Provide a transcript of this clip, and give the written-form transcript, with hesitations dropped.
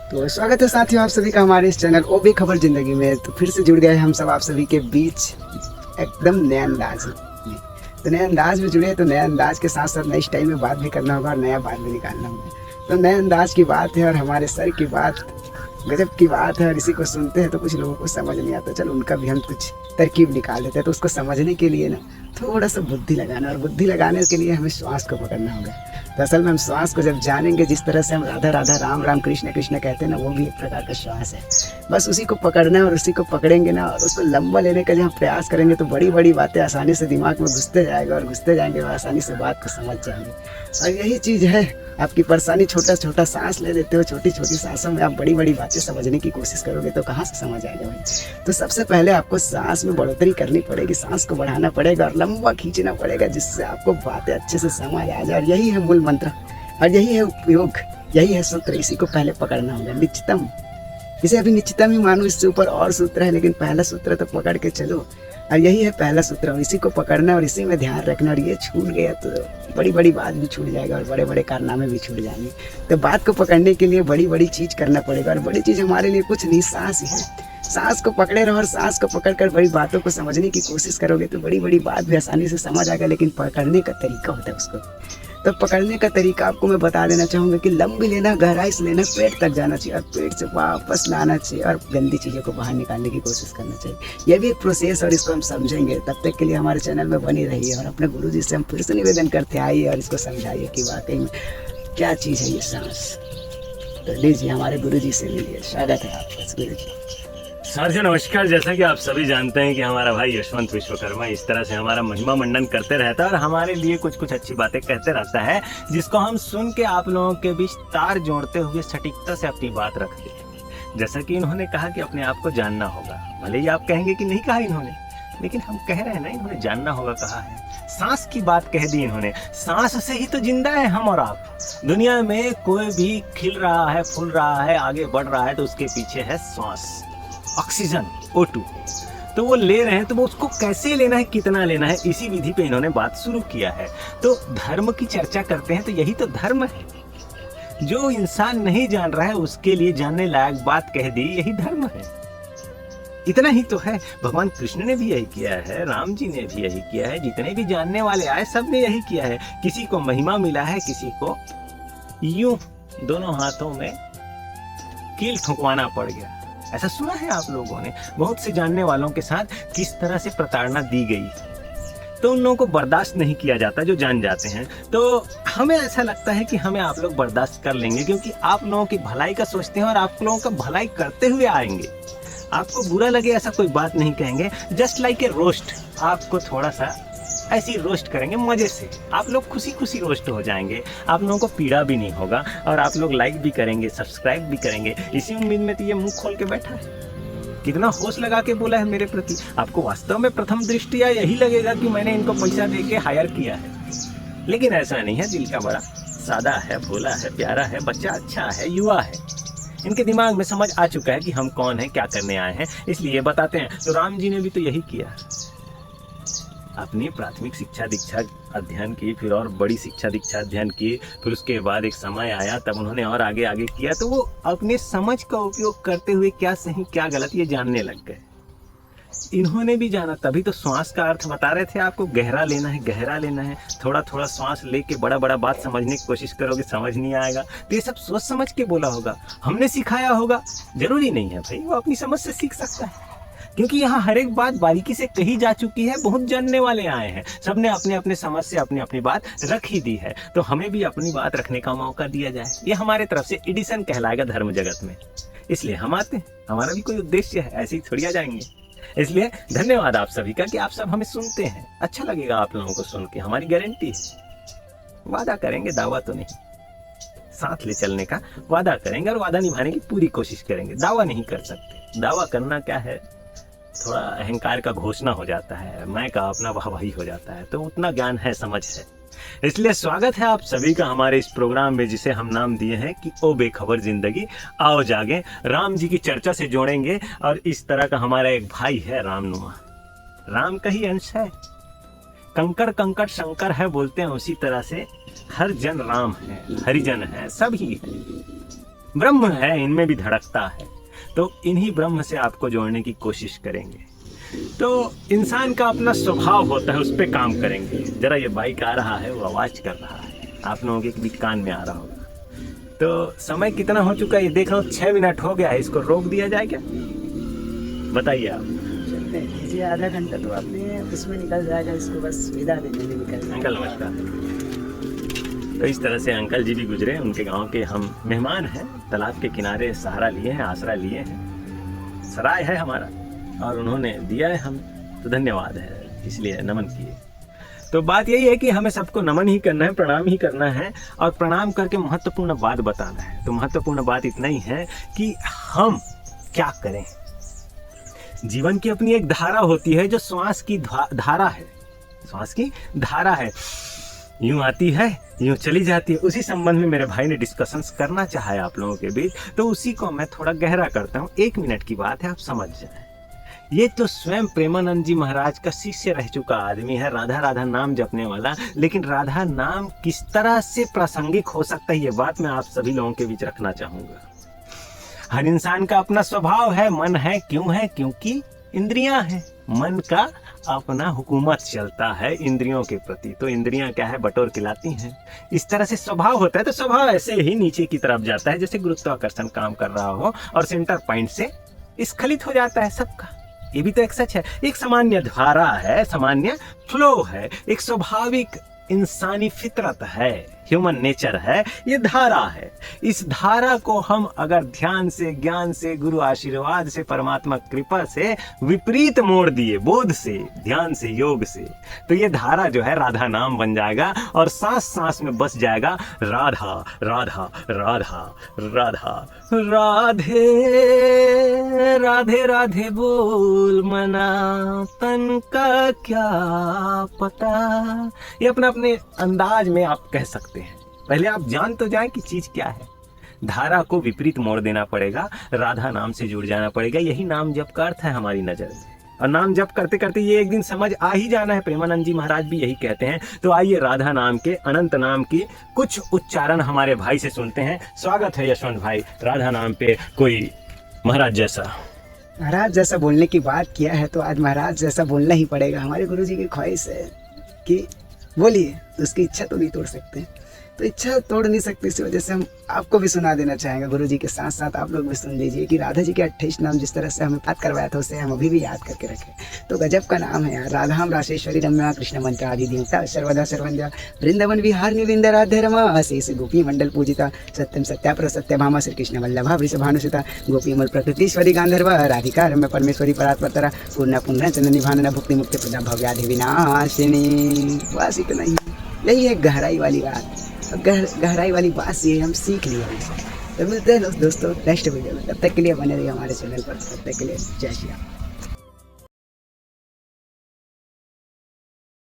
तो स्वागत है साथियों आप सभी का हमारे इस चैनल ओ बे खबर जिंदगी में। तो फिर से जुड़ गए हम सब आप सभी के बीच एकदम नए अंदाज में। तो नए अंदाज में जुड़े तो नए अंदाज के साथ साथ नई स्टाइल में बात भी करना होगा और नया बात भी निकालना होगा। तो नए अंदाज की बात है और हमारे सर की बात गजब की बात है और इसी को सुनते हैं तो कुछ लोगों को समझ नहीं आता। चलो उनका भी हम कुछ तरकीब निकाल देते हैं। तो उसको समझने के लिए ना थोड़ा सा बुद्धि लगाना, और बुद्धि लगाने के लिए हमें श्वास को पकड़ना होगा। तो असल में हम श्वास को जब जानेंगे, जिस तरह से हम राधा राधा राम राम कृष्ण कृष्ण कहते हैं ना, वो भी एक प्रकार का श्वास है। बस उसी को पकड़ना है और उसी को पकड़ेंगे ना और उसको लंबा लेने का जब हम प्रयास करेंगे तो बड़ी बड़ी बातें आसानी से दिमाग में घुसते जाएगा और घुसते जाएंगे और आसानी से बात को समझ जाएंगे। और यही चीज़ है आपकी परेशानी। छोटा छोटा सांस ले लेते हो, छोटी छोटी सांसों में आप बड़ी बड़ी बातें समझने की कोशिश करोगे तो कहाँ से समझ आएगा भाई। तो सबसे पहले आपको सांस में बढ़ोतरी करनी पड़ेगी, सांस को बढ़ाना पड़ेगा और लंबा खींचना पड़ेगा, जिससे आपको बातें अच्छे से समझ आ जाए। और यही है मूल मंत्र और यही है उपयोग, यही है सूत्र। इसी को पहले पकड़ना होगा। निश्चितम, इसे अभी निश्चितम ही मानो, इससे ऊपर और सूत्र है, लेकिन पहला सूत्र तो पकड़ के चलो। और यही है पहला सूत्र और इसी को पकड़ना और इसी में ध्यान रखना। और ये छूट गया तो बड़ी बड़ी बात भी छूट जाएगा और बड़े बड़े कारनामे भी छूट जाएंगे। तो बात को पकड़ने के लिए बड़ी बड़ी चीज़ करना पड़ेगा और बड़ी चीज़ हमारे लिए कुछ नहीं, सांस ही है। सांस को पकड़े रहो और सांस को पकड़कर बड़ी बातों को समझने की कोशिश करोगे तो बड़ी बड़ी बात भी आसानी से समझ आएगा। लेकिन पकड़ने का तरीका होता है उसको। तो पकड़ने का तरीका आपको मैं बता देना चाहूँगा कि लंबी लेना, गहराई से लेना, पेट तक जाना चाहिए और पेट से वापस लाना चाहिए और गंदी चीज़ों को बाहर निकालने की कोशिश करना चाहिए। यह भी एक प्रोसेस और इसको हम समझेंगे। तब तक के लिए हमारे चैनल में बनी रहिए और अपने गुरुजी से हम फिर से निवेदन करते आइए और इसको समझाइए कि वाकई में क्या चीज़ है ये सांस। तो लीजिए हमारे गुरुजी से मिलिए। स्वागत है आपका गुरुजी। सर जी नमस्कार। जैसा कि आप सभी जानते हैं कि हमारा भाई यशवंत विश्वकर्मा इस तरह से हमारा महिमा मंडन करते रहता है और हमारे लिए कुछ कुछ अच्छी बातें कहते रहता है, जिसको हम सुन के आप लोगों के बीच तार जोड़ते हुए सटीकता से अपनी बात रखते हैं। जैसा कि इन्होंने कहा कि अपने आप को जानना होगा। भले ही आप कहेंगे कि नहीं कहा इन्होंने, लेकिन हम कह रहे हैं ना, इन्होंने जानना होगा कहा है। सांस की बात कह दी इन्होंने। सांस से ही तो जिंदा है हम और आप। दुनिया में कोई भी खिल रहा है, फूल रहा है, आगे बढ़ रहा है तो उसके पीछे है श्वास, ऑक्सीजन, O2। तो वो ले रहे हैं तो वो उसको कैसे लेना है, कितना लेना है, इसी विधि पे इन्होंने बात शुरू किया है। तो धर्म की चर्चा करते हैं तो यही तो धर्म है। जो इंसान नहीं जान रहा है उसके लिए जानने लायक बात कह दी, यही धर्म है। इतना ही तो है। भगवान कृष्ण ने भी यही किया है, राम जी ने भी यही किया है, जितने भी जानने वाले आए सब ने यही किया है। किसी को महिमा मिला है, किसी को यूं दोनों हाथों में कील ठुकवाना पड़ गया। ऐसा सुना है आप लोगों ने बहुत से जानने वालों के साथ किस तरह से प्रताड़ना दी गई। तो उन लोगों को बर्दाश्त नहीं किया जाता जो जान जाते हैं। तो हमें ऐसा लगता है कि हमें आप लोग बर्दाश्त कर लेंगे, क्योंकि आप लोगों की भलाई का सोचते हैं और आप लोगों का भलाई करते हुए आएंगे। आपको बुरा लगे ऐसा कोई बात नहीं कहेंगे। जस्ट लाइक ए रोस्ट, आपको थोड़ा सा ऐसी रोस्ट करेंगे मजे से। आप लोग खुशी खुशी रोस्ट हो जाएंगे, आप लोगों को पीड़ा भी नहीं होगा और आप लोग लाइक भी करेंगे, सब्सक्राइब भी करेंगे। इसी उम्मीद में तो ये मुंह खोल के बैठा है। कितना होश लगा के बोला है मेरे प्रति। आपको वास्तव में प्रथम दृष्टिया यही लगेगा कि मैंने इनको पैसा दे के हायर किया है, लेकिन ऐसा नहीं है। दिल का बड़ा सादा है, भोला है, प्यारा है, बच्चा अच्छा है, युवा है। इनके दिमाग में समझ आ चुका है कि हम कौन है, क्या करने आए हैं, इसलिए बताते हैं। तो राम जी ने भी तो यही किया। अपनी प्राथमिक शिक्षा दीक्षा अध्ययन की, फिर और बड़ी शिक्षा दीक्षा अध्ययन की, फिर उसके बाद एक समय आया तब उन्होंने और आगे आगे किया। तो वो अपने समझ का उपयोग करते हुए क्या सही क्या गलत ये जानने लग गए। इन्होंने भी जाना, तभी तो श्वास का अर्थ बता रहे थे आपको। गहरा लेना है, गहरा लेना है। थोड़ा थोड़ा श्वास लेके बड़ा बड़ा बात समझने की कोशिश करोगे, समझ नहीं आएगा। तो ये सब सोच समझ के बोला होगा, हमने सिखाया होगा, जरूरी नहीं है भाई। वो अपनी समझ से सीख सकता है, क्योंकि यहाँ हर एक बात बारीकी से कही जा चुकी है। बहुत जानने वाले आए हैं, सबने अपने अपने समझ से अपनी अपनी बात रख ही दी है। तो हमें भी अपनी बात रखने का मौका दिया जाए। ये हमारे तरफ से एडिशन कहलाएगा धर्म जगत में, इसलिए हम आते हैं। हमारा भी कोई उद्देश्य है, ऐसे ही थोड़ी आ जाएंगे। इसलिए धन्यवाद आप सभी का कि आप सब हमें सुनते हैं। अच्छा लगेगा आप लोगों को सुन के, हमारी गारंटी है। वादा करेंगे, दावा तो नहीं। साथ ले चलने का वादा करेंगे और वादा निभाने की पूरी कोशिश करेंगे। दावा नहीं कर सकते। दावा करना क्या है, थोड़ा अहंकार का घोषणा हो जाता है, मैं का अपना वाहवाही हो जाता है। तो उतना ज्ञान है, समझ है। इसलिए स्वागत है आप सभी का हमारे इस प्रोग्राम में, जिसे हम नाम दिए हैं कि ओ बेखबर जिंदगी आओ जागे। राम जी की चर्चा से जोड़ेंगे और इस तरह का हमारा एक भाई है रामनुमा, राम का ही अंश है। कंकड़ कंकड़ शंकर है बोलते हैं, उसी तरह से हर जन राम है, हरिजन है, सभी है। ब्रह्म है, इनमें भी धड़कता है। तो इन्हीं ब्रह्म से आपको जोड़ने की कोशिश करेंगे। तो इंसान का अपना स्वभाव होता है, उस पर काम करेंगे। जरा ये बाइक आ रहा है, वो आवाज़ कर रहा है, आप लोगों के भी कान में आ रहा होगा। तो समय कितना हो चुका है ये देख रहा हूँ, 6 मिनट हो गया है। इसको रोक दिया जाए क्या, बताइए आप। चलते हैं, कीजिए आधा घंटा तो आपने उसमें निकल जाएगा, इसको बस विदा देने में निकल जाएगा। अंकल नमस्कार। तो इस तरह से अंकल जी भी गुजरे, उनके गांव के हम मेहमान हैं, तालाब के किनारे सहारा लिए हैं, आसरा लिए हैं, सराय है हमारा और उन्होंने दिया है हम, तो धन्यवाद है, इसलिए नमन किए। तो बात यही है कि हमें सबको नमन ही करना है, प्रणाम ही करना है और प्रणाम करके महत्वपूर्ण बात बताना है। तो महत्वपूर्ण बात इतना ही है कि हम क्या करें। जीवन की अपनी एक धारा होती है जो श्वास की धारा है, श्वास की धारा है, यूं आती है यूं चली जाती है। उसी संबंध में मेरे भाई ने डिस्कशंस करना चाहा है आप लोगों के बीच, तो उसी को मैं थोड़ा गहरा करता हूँ। 1 मिनट की बात है, आप समझ जाए। ये तो स्वयं प्रेमानंद जी महाराज का शिष्य रह चुका आदमी है, राधा राधा नाम जपने वाला। लेकिन राधा नाम किस तरह से प्रासंगिक हो सकता है, ये बात मैं आप सभी लोगों के बीच रखना चाहूंगा। हर इंसान का अपना स्वभाव है, मन है, क्यों है? क्योंकि इंद्रियां हैं, मन का अपना हुकूमत चलता है इंद्रियों के प्रति। तो इंद्रियां क्या है, बटोर खिलाती हैं। इस तरह से स्वभाव होता है, तो स्वभाव ऐसे ही नीचे की तरफ जाता है, जैसे गुरुत्वाकर्षण काम कर रहा हो और सेंटर पॉइंट से स्खलित हो जाता है सबका। ये भी तो एक सच है, एक सामान्य धारा है, सामान्य फ्लो है, एक स्वाभाविक इंसानी फितरत है, ह्यूमन नेचर है, ये धारा है। इस धारा को हम अगर ध्यान से, ज्ञान से, गुरु आशीर्वाद से, परमात्मा कृपा से विपरीत मोड़ दिए, बोध से, ध्यान से, योग से, तो ये धारा जो है राधा नाम बन जाएगा और सांस सांस में बस जाएगा राधा राधा राधा राधा। राधे राधे राधे बोल मना तन का क्या पता, ये अपने अपने अंदाज में आप कह सकते हैं। पहले आप जान तो जाएं कि चीज क्या है। धारा को विपरीत मोड़ देना पड़ेगा, राधा नाम से जुड़ जाना पड़ेगा। यही नाम जप का अर्थ है हमारी नजर में, और नाम जप करते करते ये एक दिन समझ आ ही जाना है। प्रेमानंद जी महाराज भी यही कहते हैं। तो आइए राधा नाम के, अनंत नाम की कुछ उच्चारण हमारे भाई से सुनते हैं। स्वागत है यशवंत भाई। राधा नाम पे कोई महाराज जैसा बोलने की बात किया है, तो आज महाराज जैसा बोलना ही पड़ेगा। हमारे गुरु जी की ख्वाहिश है कि बोलिए, उसकी इच्छा तो नहीं तोड़ सकते, तो इच्छा तोड़ नहीं सकते, इसी वजह से हम आपको भी सुना देना चाहेंगे। गुरु जी के साथ साथ आप लोग भी सुन लीजिए कि राधा जी के 28 नाम जिस तरह से हमें याद करवाया था, उसे हम अभी भी याद करके रखें। तो गजब का नाम है यार। राधाम राशेश्वरी रम्या कृष्ण मंत्र आदि देवता सर्वदा सर्वंजा वृंदावन विहार निविंद राधे रमा शेष गोपी मंडल पूजिता सत्यम सत्यापर सत्यभामा श्री कृष्ण वल्लभा वृषभानुसुता गोपीमल प्रकृतिश्वरी गांधर्व राधिका रम्य परमेश्वरी परात्परा पूर्ण पुण्य चंदनी भानना भुक्ति मुक्ति प्रदा भव्याधि विनाशिनी। बस इतना ही, यही है गहराई वाली बात। गहराई वाली बात ये हम सीख लिए हमसे। तो मिलते हैं दोस्तों नेक्स्ट वीडियो में, तब तक के लिए बने रहिए हमारे चैनल पर। तब तक के लिए जय श्री राम।